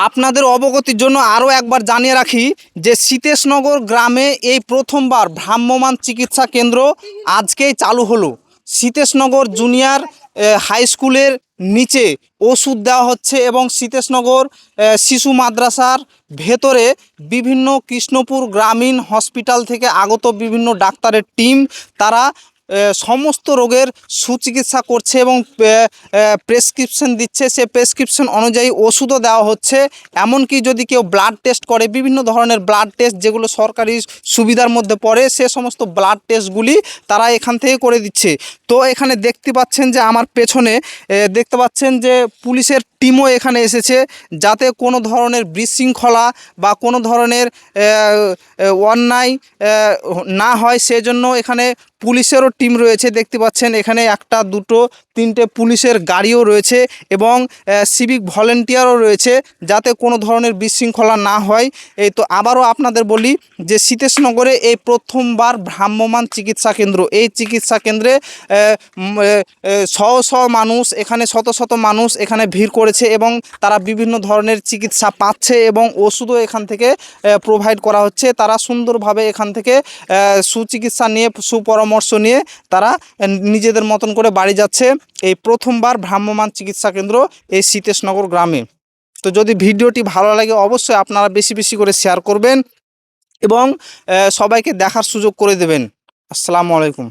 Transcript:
আপনাদের অবগতির জন্য আরও একবার জানিয়ে রাখি যে সীতেশনগর গ্রামে এই প্রথমবার ভ্রাম্যমাণ চিকিৎসা কেন্দ্র আজকেই চালু হলো। সীতেশনগর জুনিয়র হাই স্কুলের নিচে ওষুধ দেওয়া হচ্ছে এবং সীতেশনগর শিশু মাদ্রাসার ভেতরে বিভিন্ন কৃষ্ণপুর গ্রামীণ হসপিটাল থেকে আগত বিভিন্ন ডাক্তারের টিম তারা সমস্ত রোগের সুচিকিৎসা করছে এবং প্রেসক্রিপশন দিচ্ছে। সে প্রেসক্রিপশন অনুযায়ী ওষুধও দেওয়া হচ্ছে। এমনকি যদি কেউ ব্লাড টেস্ট করে, বিভিন্ন ধরনের ব্লাড টেস্ট যেগুলো সরকারি সুবিধার মধ্যে পড়ে, সে সমস্ত ব্লাড টেস্টগুলি তারা এখান থেকে করে দিচ্ছে। তো এখানে দেখতে পাচ্ছেন যে আমার পেছনে দেখতে পাচ্ছেন যে পুলিশের টিমও এখানে এসেছে, যাতে কোনো ধরনের বিশৃঙ্খলা বা কোনো ধরনের অন্যায় না হয়, সেজন্য এখানে পুলিশেরও টিম রয়েছে। দেখতে পাচ্ছেন এখানে একটা, দুটো, তিনটে পুলিশের গাড়িও রয়েছে এবং সিভিক ভলেন্টিয়ারও রয়েছে, যাতে কোনো ধরনের বিশৃঙ্খলা না হয়। এই তো আবারও আপনাদের বলি যে সীতেশনগরে এই প্রথমবার ভ্রাম্যমাণ চিকিৎসা কেন্দ্র, এই চিকিৎসা কেন্দ্রে শহ মানুষ এখানে, শত শত মানুষ এখানে ভিড় করেছে এবং তারা বিভিন্ন ধরনের চিকিৎসা পাচ্ছে এবং ওষুধও এখান থেকে প্রোভাইড করা হচ্ছে। তারা সুন্দরভাবে এখান থেকে সুচিকিৎসা নিয়ে, সুপরামর্শ নিয়ে তারা নিজেদের মতন করে বাড়ি যাচ্ছে। এই প্রথমবার ভ্রাম্যমাণ চিকিৎসা কেন্দ্র এই সীতেশনগর গ্রামে। তো যদি ভিডিওটি ভালো লাগে অবশ্যই আপনারা বেশি বেশি করে শেয়ার করবেন এবং সবাইকে দেখার সুযোগ করে দেবেন। আসসালামু আলাইকুম।